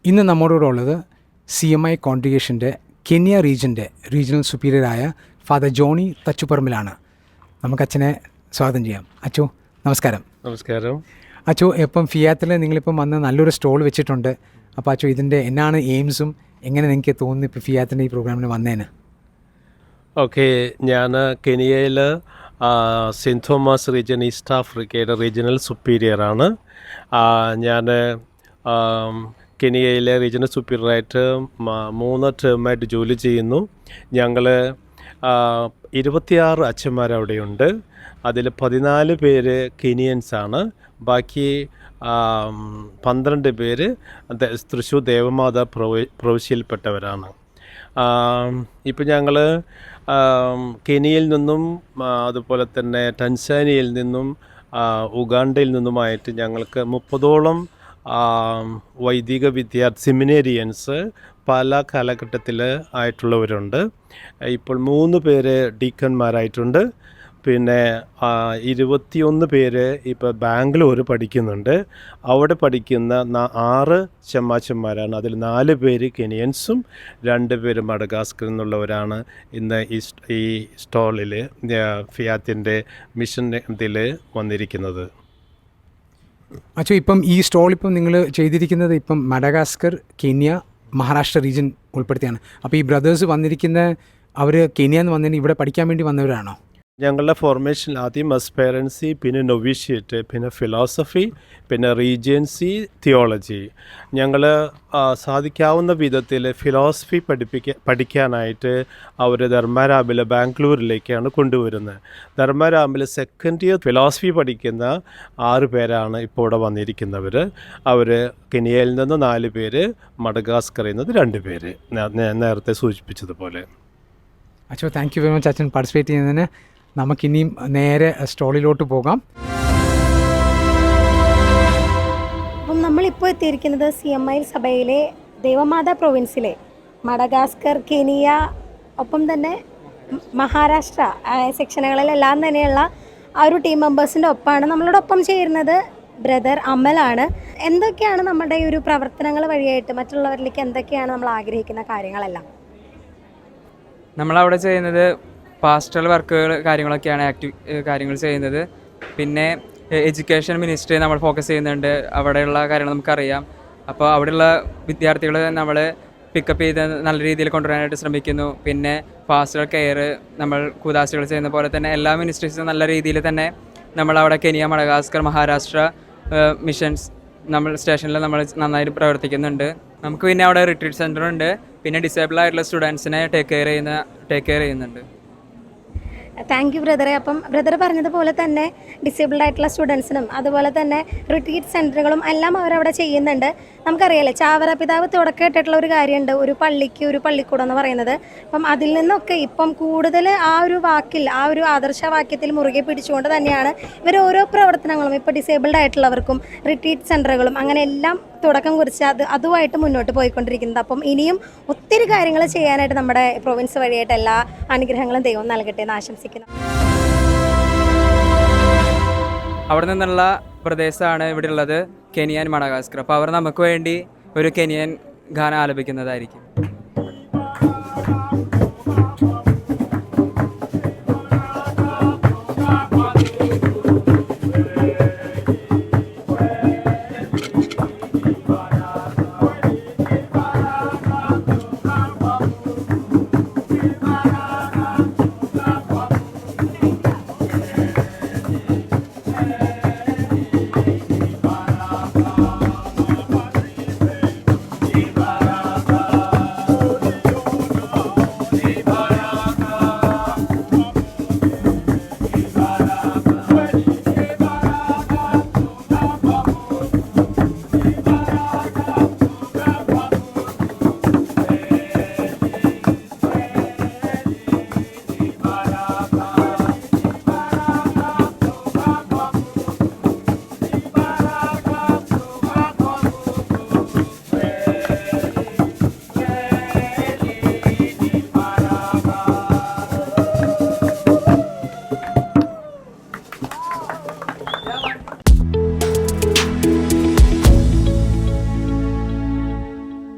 ഇന്ന് നമ്മോടുകൂടെ ഉള്ളത് CMI കോൺഗ്രിഗേഷൻ്റെ കെന്യ റീജിയണൽ സുപ്പീരിയറായ ഫാദർ ജോണി തച്ചുപറമ്പിലാണ്. നമുക്ക് അച്ഛനെ സ്വാഗതം ചെയ്യാം. അച്ചോ നമസ്കാരം. നമസ്കാരം. അച്ചോ, ഇപ്പം ഫിയാത്തിൽ നിങ്ങളിപ്പം വന്ന് നല്ലൊരു സ്റ്റോൾ വെച്ചിട്ടുണ്ട്. അപ്പോൾ അച്ചോ, ഇതിൻ്റെ എന്നാണ് എയിംസും എങ്ങനെ നിങ്ങൾക്ക് തോന്നുന്നു ഇപ്പോൾ ഫിയാത്തിൻ്റെ ഈ പ്രോഗ്രാമിന് വന്നേന്? ഓക്കെ, ഞാൻ കെനിയയിൽ സെൻറ്റ് തോമസ് റീജിയൻ ഈസ്റ്റ് ആഫ്രിക്കയുടെ റീജിയണൽ സുപ്പീരിയറാണ്. ഞാൻ കെനിയയിലെ റീജിയണൽ സുപ്പീരിയറായിട്ട് 3 ടേമായിട്ട് ജോലി ചെയ്യുന്നു. ഞങ്ങൾ 26 അച്ഛന്മാരവിടെയുണ്ട്. അതിൽ 14 പേര് കെനിയൻസാണ്. ബാക്കി 12 പേര് തൃശ്ശൂർ ദേവമാതാ പ്രവിശ്യയിൽപ്പെട്ടവരാണ്. ഇപ്പം ഞങ്ങൾ കെനിയയിൽ നിന്നും അതുപോലെ തന്നെ ടൻസാനിയയിൽ നിന്നും ഉഗാണ്ടയിൽ നിന്നുമായിട്ട് ഞങ്ങൾക്ക് 30ഓളം വൈദിക സെമിനേറിയൻസ് പല കാലഘട്ടത്തിൽ ആയിട്ടുള്ളവരുണ്ട്. ഇപ്പോൾ 3 പേര് ഡീക്കന്മാരായിട്ടുണ്ട്. പിന്നെ 21 പേര് ഇപ്പോൾ ബാംഗ്ലൂർ പഠിക്കുന്നുണ്ട്. അവിടെ പഠിക്കുന്ന 6 ചെമ്മാച്ചന്മാരാണ്. അതിൽ 4 പേര് കെനിയൻസും 2 പേര് മഡഗാസ്കറിൽ നിന്നുള്ളവരാണ് ഇന്ന് ഈ സ്റ്റോളിൽ ഫിയാത്തിൻ്റെ മിഷൻ ഇതിൽ വന്നിരിക്കുന്നത്. അച്ചോ, ഇപ്പം ഈ സ്റ്റോൾ ഇപ്പം നിങ്ങൾ ചെയ്തിരിക്കുന്നത് ഇപ്പം മഡഗാസ്കർ, കെന്യ, മഹാരാഷ്ട്ര റീജിയൻ ഉൾപ്പെടുത്തിയാണ്. അപ്പോൾ ഈ ബ്രദേഴ്സ് വന്നിരിക്കുന്ന അവർ കെനിയയിൽ നിന്ന് വന്നതിന് ഇവിടെ പഠിക്കാൻ വേണ്ടി വന്നവരാണോ? ഞങ്ങളുടെ ഫോർമേഷനിൽ ആദ്യം അസ്പയറൻസി, പിന്നെ നൊവിഷ്യേറ്റ്, പിന്നെ ഫിലോസഫി, പിന്നെ റീജൻസി, തിയോളജി. ഞങ്ങൾ സാധിക്കാവുന്ന വിധത്തിൽ ഫിലോസഫി പഠിക്കാനായിട്ട് അവർ ധർമ്മരാമിൽ ബാംഗ്ലൂരിലേക്കാണ് കൊണ്ടുവരുന്നത്. ധർമ്മരാമിൽ സെക്കൻഡ് ഇയർ ഫിലോസഫി പഠിക്കുന്ന 6 പേരാണ് ഇപ്പോൾ ഇവിടെ വന്നിരിക്കുന്നവർ. അവർ കെനിയയിൽ നിന്ന് 4 പേര്, മഡഗാസ്കറിൽ നിന്ന് 2 പേര്, ഞാൻ നേരത്തെ സൂചിപ്പിച്ചതുപോലെ. അച്ചോ, താങ്ക് യു വെരി മച്ച് അച്ഛൻ പാർട്ടിസിപ്പേറ്റ് ചെയ്യുന്നതിന്. നമുക്കിനിയും നേരെ സ്റ്റോളിലോട്ട് പോകാം. അപ്പം നമ്മളിപ്പോൾ എത്തിയിരിക്കുന്നത് CMI സഭയിലെ ദേവമാതാ പ്രൊവിൻസിലെ മഡഗാസ്കർ, കെനിയ, ഒപ്പം തന്നെ മഹാരാഷ്ട്ര സെക്ഷനുകളിലെല്ലാം തന്നെയുള്ള ആ ഒരു ടീം മെമ്പേഴ്സിൻ്റെ ഒപ്പമാണ്. നമ്മളോടൊപ്പം ചേരുന്നത് ബ്രദർ അമലാണ്. എന്തൊക്കെയാണ് നമ്മുടെ ഈ ഒരു പ്രവർത്തനങ്ങൾ വഴിയായിട്ട് മറ്റുള്ളവരിലേക്ക് എന്തൊക്കെയാണ് നമ്മൾ ആഗ്രഹിക്കുന്ന കാര്യങ്ങളെല്ലാം? നമ്മളവിടെ ചെയ്യുന്നത് പാസ്റ്ററൽ വർക്കുകൾ കാര്യങ്ങളൊക്കെയാണ് കാര്യങ്ങൾ ചെയ്യുന്നത്. പിന്നെ എഡ്യൂക്കേഷൻ മിനിസ്ട്രി നമ്മൾ ഫോക്കസ് ചെയ്യുന്നുണ്ട്. അവിടെയുള്ള കാര്യങ്ങൾ നമുക്കറിയാം. അപ്പോൾ അവിടെയുള്ള വിദ്യാർത്ഥികൾ നമ്മൾ പിക്കപ്പ് ചെയ്ത് നല്ല രീതിയിൽ കൊണ്ടുവരാനായിട്ട് ശ്രമിക്കുന്നു. പിന്നെ പാസ്റ്ററൽ കെയർ നമ്മൾ കൂദാശകൾ ചെയ്യുന്ന പോലെ തന്നെ എല്ലാ മിനിസ്ട്രീസും നല്ല രീതിയിൽ തന്നെ നമ്മളവിടെ കെനിയ, മഡഗാസ്കർ, മഹാരാഷ്ട്ര മിഷൻസ് നമ്മൾ സ്റ്റേഷനിൽ നമ്മൾ നന്നായിട്ട് പ്രവർത്തിക്കുന്നുണ്ട്. നമുക്ക് പിന്നെ അവിടെ റിട്രീറ്റ് സെൻ്ററുണ്ട്. പിന്നെ ഡിസേബിൾ ആയിട്ടുള്ള സ്റ്റുഡൻസിനെ ടേക്ക് കെയർ ചെയ്യുന്നുണ്ട്. താങ്ക് യു ബ്രദറെ. അപ്പം ബ്രദർ പറഞ്ഞതുപോലെ തന്നെ ഡിസേബിൾഡ് ആയിട്ടുള്ള സ്റ്റുഡൻസിനും അതുപോലെ തന്നെ റിട്രീറ്റ് സെൻറ്ററുകളും എല്ലാം അവരവിടെ ചെയ്യുന്നുണ്ട്. നമുക്കറിയാലേ, ചാവറ പിതാവ് തുടക്കമായിട്ടുള്ള ഒരു കാര്യമുണ്ട്, ഒരു പള്ളിക്ക് ഒരു പള്ളിക്കൂടം എന്ന് പറയുന്നത്. അപ്പം അതിൽ നിന്നൊക്കെ ഇപ്പം കൂടുതൽ ആ ഒരു വാക്കിൽ, ആ ഒരു ആദർശവാക്യത്തിൽ മുറുകെ പിടിച്ചുകൊണ്ട് തന്നെയാണ് ഇവർ ഓരോ പ്രവർത്തനങ്ങളും ഇപ്പോൾ ഡിസേബിൾഡ് ആയിട്ടുള്ളവർക്കും റിട്രീറ്റ് സെൻറ്ററുകളും അങ്ങനെ എല്ലാം തുടക്കം കുറിച്ച് അതുമായിട്ട് മുന്നോട്ട് പോയിക്കൊണ്ടിരിക്കുന്നത്. അപ്പം ഇനിയും ഒത്തിരി കാര്യങ്ങൾ ചെയ്യാനായിട്ട് നമ്മുടെ പ്രൊവിൻസ് വഴിയായിട്ട് എല്ലാ അനുഗ്രഹങ്ങളും ദൈവം നൽകട്ടെ എന്ന് ആശംസിക്കുന്നു. അവിടെ നിന്നുള്ള പ്രദേശമാണ് ഇവിടെ ഉള്ളത്, കെനിയൻ, മഡഗാസ്കർ. അപ്പോൾ അവർ നമുക്ക് വേണ്ടി ഒരു കെനിയൻ ഗാനം ആലപിക്കുന്നതായിരിക്കും.